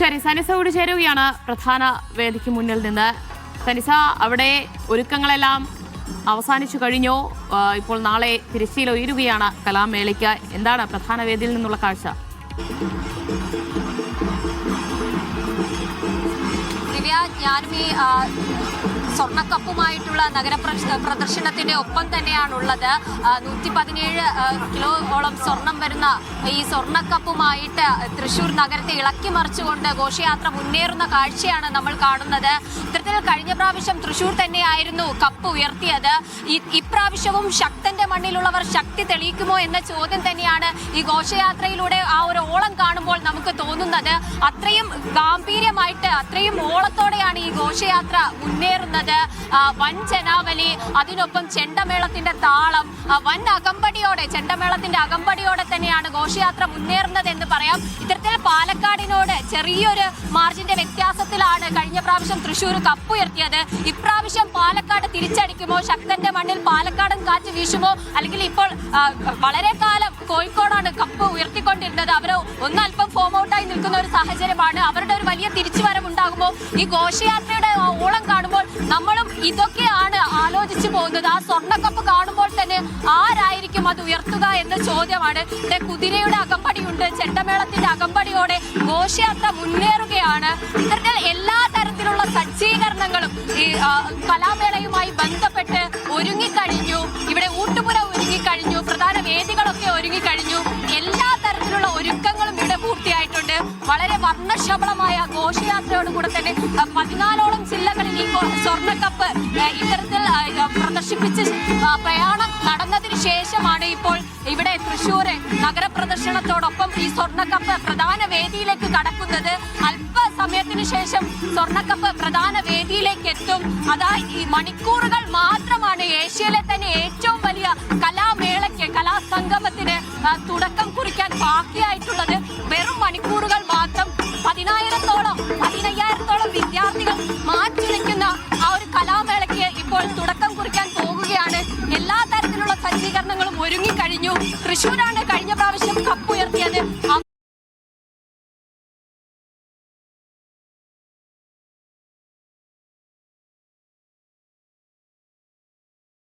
ശരി, സനിസ കൂടി ചേരുകയാണ് പ്രധാന വേദിക്ക് മുന്നിൽ നിന്ന്. സനിസ, അവിടെ ഒരുക്കങ്ങളെല്ലാം അവസാനിച്ചു കഴിഞ്ഞോ? ഇപ്പോൾ നാളെ തിരശ്ശീല ഉയരുകയാണ് കലാമേളയ്ക്ക്. എന്താണ് പ്രധാന വേദിയിൽ നിന്നുള്ള കാഴ്ച? ഞാനും ഈ സ്വർണ്ണക്കപ്പുമായിട്ടുള്ള നഗര പ്രദർശനത്തിന്റെ ഒപ്പം തന്നെയാണുള്ളത്. 117 കിലോയോളം സ്വർണം വരുന്ന ഈ സ്വർണ്ണക്കപ്പുമായിട്ട് തൃശ്ശൂർ നഗരത്തെ ഇളക്കി മറിച്ചുകൊണ്ട് ഘോഷയാത്ര മുന്നേറുന്ന കാഴ്ചയാണ് നമ്മൾ കാണുന്നത്. ഇത്തരത്തിൽ കഴിഞ്ഞ പ്രാവശ്യം തൃശ്ശൂർ തന്നെയായിരുന്നു കപ്പ് ഉയർത്തിയത്. ഇപ്രാവശ്യവും ശക്തന്റെ മണ്ണിലുള്ളവർ ശക്തി തെളിയിക്കുമോ എന്ന ചോദ്യം തന്നെയാണ് ഈ ഘോഷയാത്രയിലൂടെ ആ ഒരു ഓളം കാണുമ്പോൾ നമുക്ക് തോന്നുന്നത്. അത്രയും ഗാംഭീര്യമായിട്ട് അത്രയും ഓളത്തോടെയാണ് ഈ ഘോഷയാത്ര മുന്നേറുന്നത്. വൻ ജനാവലി, അതിനൊപ്പം ചെണ്ടമേളത്തിന്റെ താളം, വൻ അകമ്പടിയോടെ ചെണ്ടമേളത്തിന്റെ അകമ്പടിയോടെ തന്നെയാണ് ഘോഷയാത്ര മുന്നേറുന്നത് എന്ന് പറയാം. ഇത്തരത്തിൽ പാലക്കാടിനോട് ചെറിയൊരു മാർജിന്റെ വ്യത്യാസത്തിലാണ് കഴിഞ്ഞ പ്രാവശ്യം തൃശ്ശൂർ കപ്പ് ഉയർത്തിയത്. ഇപ്രാവശ്യം പാലക്കാട് തിരിച്ചടിക്കുമോ? ശക്തന്റെ മണ്ണിൽ പാലക്കാടൻ കാറ്റ് വീശുമോ? അല്ലെങ്കിൽ ഇപ്പോൾ വളരെ കാലം കോഴിക്കോടാണ് കപ്പ് ഉയർത്തിക്കൊണ്ടിരുന്നത്. അവർ ഒന്നല്പം ഫോം ഔട്ടായി നിൽക്കുന്ന ഒരു സാഹചര്യമാണ്. അവരുടെ ഒരു വലിയ തിരിച്ചുവരവുണ്ടാകുമോ? ഈ ഘോഷയാത്രയുടെ ഓളം കാണുമ്പോൾ നമ്മളും ഇതൊക്കെയാണ് ആലോചിച്ചു പോകുന്നത്. ആ സ്വർണ്ണക്കപ്പ് കാണുമ്പോൾ തന്നെ ആരായിരിക്കും അത് ഉയർത്തുക എന്ന ചോദ്യമാണ്. ഇവിടെ കുതിരയുടെ അകമ്പടിയുണ്ട്, ചെണ്ടമേളത്തിന്റെ അകമ്പടിയോടെ ഘോഷയാത്ര മുന്നേറുകയാണ്. ഇത്തരത്തിൽ എല്ലാ തരത്തിലുള്ള സജ്ജീകരണങ്ങളും ഈ കലാമേളയുമായി ബന്ധപ്പെട്ട് ഒരുങ്ങിക്കഴിഞ്ഞു. ഇവിടെ ഊട്ടുപുര ഒരുങ്ങിക്കഴിഞ്ഞു, പ്രധാന വേദികളൊക്കെ ഒരുങ്ങിക്കഴിഞ്ഞു. എല്ലാ തരത്തിലുള്ള ഒരുക്കങ്ങളും ഇവിടെ പൂർത്തിയായിട്ടുണ്ട്. വളരെ വർണ്ണശബളമായ ഘോഷയാത്രയോടുകൂടെ തന്നെ 14ഓളം ജില്ലകളിൽ ഈ സ്വർണ്ണക്കപ്പ് ഇത്തരത്തിൽ പ്രദർശിപ്പിച്ച് പ്രയാണം നടന്നതിന് ശേഷമാണ് ഇപ്പോൾ ഇവിടെ തൃശ്ശൂര് നഗരപ്രദർശനത്തോടൊപ്പം ഈ സ്വർണ്ണക്കപ്പ് പ്രധാന വേദിയിലേക്ക് കടക്കുന്നത്. അല്പസമയത്തിന് ശേഷം സ്വർണ്ണക്കപ്പ് പ്രധാന വേദിയിലേക്ക് എത്തും. ഈ മണിക്കൂറുകൾ മാത്രമാണ് ഏഷ്യയിലെ തന്നെ ഏറ്റവും വലിയ കലാമേളയ്ക്ക്, കലാസംഗമത്തിന് തുടക്കം കുറിക്കാൻ ബാക്കിയായിട്ടുള്ളത്. വെറും മണിക്കൂറുകൾ മാത്രം. 15,000-ഓളം വിദ്യാർത്ഥികൾ മാറ്റുരയ്ക്കുന്ന ആ ഒരു കലാമേളയ്ക്ക് ഇപ്പോൾ തുടക്കം കുറിക്കാൻ പോകുകയാണ്. എല്ലാ തരത്തിലുള്ള സജ്ജീകരണങ്ങളും ഒരുങ്ങിക്കഴിഞ്ഞു. തൃശ്ശൂരാണ്